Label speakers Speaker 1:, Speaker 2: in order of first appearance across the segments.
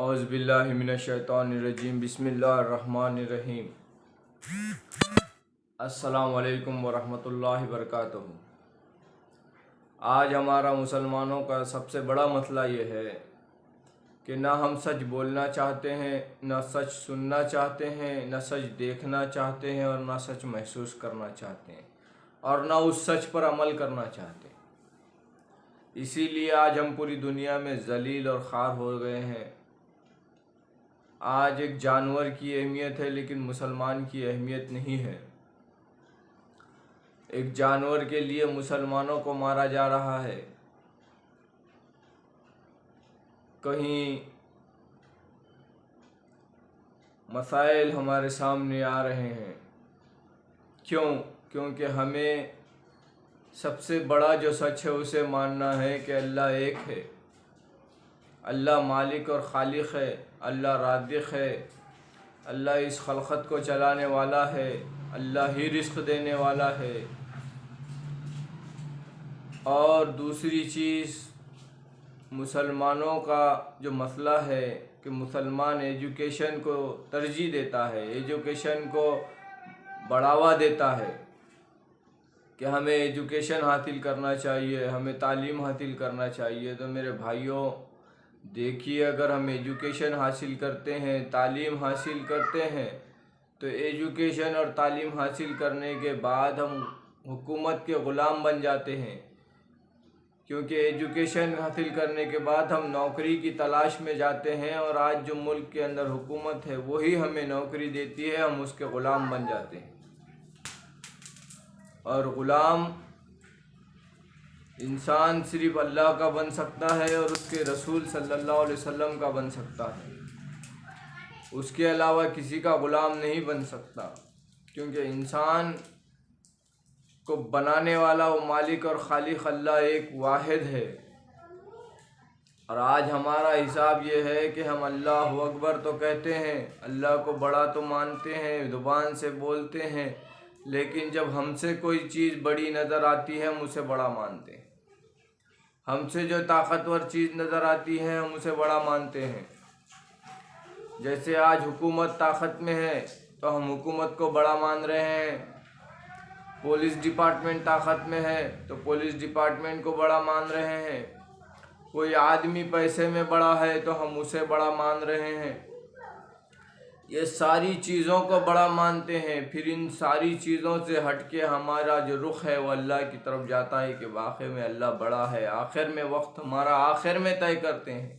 Speaker 1: اعوذ باللہ من الشیطان الرجیم بسم اللہ الرحمن الرحیم۔ السلام علیکم ورحمۃ اللہ وبرکاتہ۔ آج ہمارا مسلمانوں کا سب سے بڑا مسئلہ یہ ہے کہ نہ ہم سچ بولنا چاہتے ہیں، نہ سچ سننا چاہتے ہیں، نہ سچ دیکھنا چاہتے ہیں، اور نہ سچ محسوس کرنا چاہتے ہیں، اور نہ اس سچ پر عمل کرنا چاہتے ہیں۔ اسی لیے آج ہم پوری دنیا میں ذلیل اور خوار ہو گئے ہیں۔ آج ایک جانور کی اہمیت ہے لیکن مسلمان کی اہمیت نہیں ہے۔ ایک جانور کے لیے مسلمانوں کو مارا جا رہا ہے۔ کہیں مسائل ہمارے سامنے آ رہے ہیں۔ کیونکہ ہمیں سب سے بڑا جو سچ ہے اسے ماننا ہے کہ اللہ ایک ہے، اللہ مالک اور خالق ہے، اللہ رازق ہے، اللہ اس خلقت کو چلانے والا ہے، اللہ ہی رزق دینے والا ہے۔ اور دوسری چیز، مسلمانوں کا جو مسئلہ ہے کہ مسلمان ایجوکیشن کو ترجیح دیتا ہے، ایجوکیشن کو بڑھاوا دیتا ہے کہ ہمیں ایجوکیشن حاصل کرنا چاہیے، ہمیں تعلیم حاصل کرنا چاہیے۔ تو میرے بھائیوں دیکھیے، اگر ہم ایجوکیشن حاصل کرتے ہیں، تعلیم حاصل کرتے ہیں، تو ایجوکیشن اور تعلیم حاصل کرنے کے بعد ہم حکومت کے غلام بن جاتے ہیں، کیونکہ ایجوکیشن حاصل کرنے کے بعد ہم نوکری کی تلاش میں جاتے ہیں، اور آج جو ملک کے اندر حکومت ہے وہی ہمیں نوکری دیتی ہے، ہم اس کے غلام بن جاتے ہیں۔ اور غلام انسان صرف اللہ کا بن سکتا ہے اور اس کے رسول صلی اللہ علیہ وسلم کا بن سکتا ہے، اس کے علاوہ کسی کا غلام نہیں بن سکتا، کیونکہ انسان کو بنانے والا وہ مالک اور خالق اللہ ایک واحد ہے۔ اور آج ہمارا حساب یہ ہے کہ ہم اللہ اکبر تو کہتے ہیں، اللہ کو بڑا تو مانتے ہیں، زبان سے بولتے ہیں، لیکن جب ہم سے کوئی چیز بڑی نظر آتی ہے ہم اسے بڑا مانتے ہیں۔ ہم سے جو طاقتور چیز نظر آتی ہے ہم اسے بڑا مانتے ہیں۔ جیسے آج حکومت طاقت میں ہے تو ہم حکومت کو بڑا مان رہے ہیں، پولیس ڈپارٹمنٹ طاقت میں ہے تو پولیس ڈپارٹمنٹ کو بڑا مان رہے ہیں، کوئی آدمی پیسے میں بڑا ہے تو ہم اسے بڑا مان رہے ہیں۔ یہ ساری چیزوں کو بڑا مانتے ہیں، پھر ان ساری چیزوں سے ہٹ کے ہمارا جو رخ ہے وہ اللہ کی طرف جاتا ہے کہ واقعی میں اللہ بڑا ہے۔ آخر میں وقت ہمارا آخر میں طے کرتے ہیں۔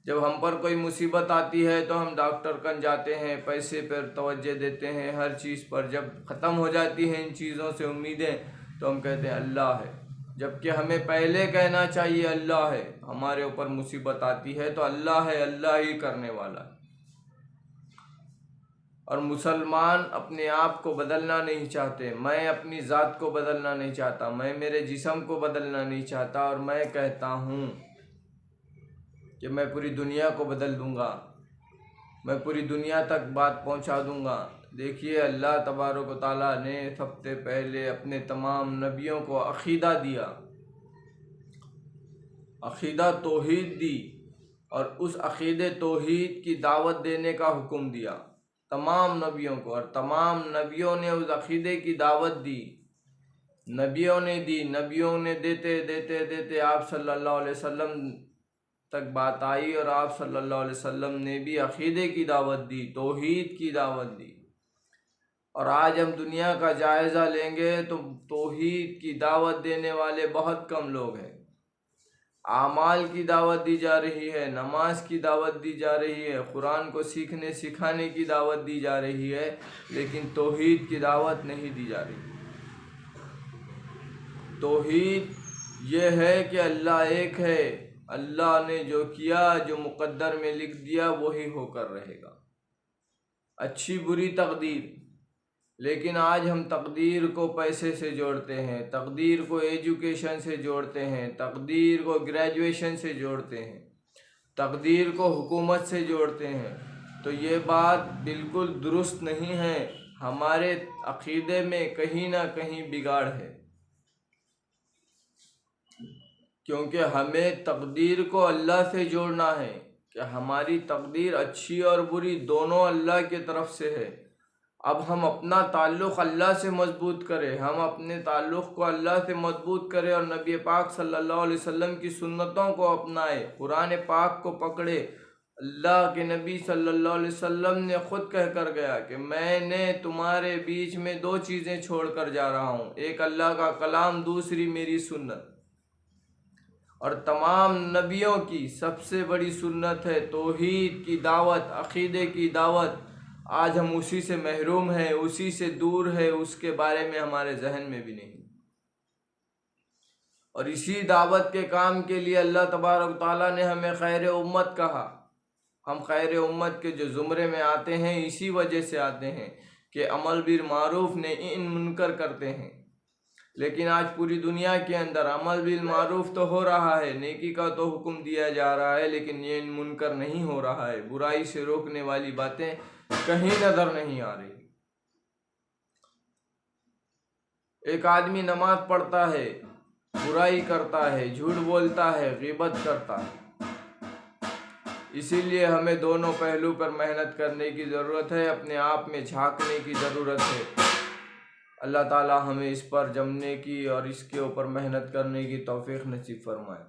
Speaker 1: جب ہم پر کوئی مصیبت آتی ہے تو ہم ڈاکٹر کن جاتے ہیں، پیسے پر توجہ دیتے ہیں، ہر چیز پر۔ جب ختم ہو جاتی ہیں ان چیزوں سے امیدیں تو ہم کہتے ہیں اللہ ہے، جبکہ ہمیں پہلے کہنا چاہیے اللہ ہے۔ ہمارے اوپر مصیبت آتی ہے تو اللہ ہے، اللہ ہی کرنے والا ہے۔ اور مسلمان اپنے آپ کو بدلنا نہیں چاہتے، میں اپنی ذات کو بدلنا نہیں چاہتا، میں میرے جسم کو بدلنا نہیں چاہتا، اور میں کہتا ہوں کہ میں پوری دنیا کو بدل دوں گا، میں پوری دنیا تک بات پہنچا دوں گا۔ دیکھیے، اللہ تبارک و تعالیٰ نے سب سے پہلے اپنے تمام نبیوں کو عقیدہ دیا، عقیدہ توحید دی، اور اس عقیدے توحید کی دعوت دینے کا حکم دیا تمام نبیوں کو، اور تمام نبیوں نے اس عقیدے کی دعوت دی، نبیوں نے دیتے دیتے دیتے آپ صلی اللہ علیہ وسلم تک بات آئی، اور آپ صلی اللہ علیہ وسلم نے بھی عقیدے کی دعوت دی، توحید کی دعوت دی۔ اور آج ہم دنیا کا جائزہ لیں گے تو توحید کی دعوت دینے والے بہت کم لوگ ہیں۔ اعمال کی دعوت دی جا رہی ہے، نماز کی دعوت دی جا رہی ہے، قرآن کو سیکھنے سکھانے کی دعوت دی جا رہی ہے، لیکن توحید کی دعوت نہیں دی جا رہی۔ توحید یہ ہے کہ اللہ ایک ہے، اللہ نے جو کیا، جو مقدر میں لکھ دیا وہی ہو کر رہے گا، اچھی بری تقدیر۔ لیکن آج ہم تقدیر کو پیسے سے جوڑتے ہیں، تقدیر کو ایجوکیشن سے جوڑتے ہیں، تقدیر کو گریجویشن سے جوڑتے ہیں، تقدیر کو حکومت سے جوڑتے ہیں، تو یہ بات بالکل درست نہیں ہے۔ ہمارے عقیدے میں کہیں نہ کہیں بگاڑ ہے، کیونکہ ہمیں تقدیر کو اللہ سے جوڑنا ہے کہ ہماری تقدیر اچھی اور بری دونوں اللہ کی طرف سے ہے۔ اب ہم اپنا تعلق اللہ سے مضبوط کریں، ہم اپنے تعلق کو اللہ سے مضبوط کریں اور نبی پاک صلی اللہ علیہ وسلم کی سنتوں کو اپنائیں، قرآن پاک کو پکڑے۔ اللہ کے نبی صلی اللہ علیہ وسلم نے خود کہہ کر گیا کہ میں نے تمہارے بیچ میں دو چیزیں چھوڑ کر جا رہا ہوں، ایک اللہ کا کلام، دوسری میری سنت۔ اور تمام نبیوں کی سب سے بڑی سنت ہے توحید کی دعوت، عقیدے کی دعوت۔ آج ہم اسی سے محروم ہیں، اسی سے دور ہے، اس کے بارے میں ہمارے ذہن میں بھی نہیں۔ اور اسی دعوت کے کام کے لیے اللہ تبارک و تعالیٰ نے ہمیں خیر امت کہا۔ ہم خیر امت کے جو زمرے میں آتے ہیں اسی وجہ سے آتے ہیں کہ امر بالمعروف نہی منکر کرتے ہیں۔ لیکن آج پوری دنیا کے اندر امر بالمعروف تو ہو رہا ہے، نیکی کا تو حکم دیا جا رہا ہے، لیکن یہ منکر نہیں ہو رہا ہے، برائی سے روکنے والی باتیں کہیں نظر نہیں آ رہی۔ ایک آدمی نماز پڑھتا ہے، برائی کرتا ہے، جھوٹ بولتا ہے، غیبت کرتا ہے۔ اسی لیے ہمیں دونوں پہلو پر محنت کرنے کی ضرورت ہے، اپنے آپ میں جھانکنے کی ضرورت ہے۔ اللہ تعالی ہمیں اس پر جمنے کی اور اس کے اوپر محنت کرنے کی توفیق نصیب فرمائے۔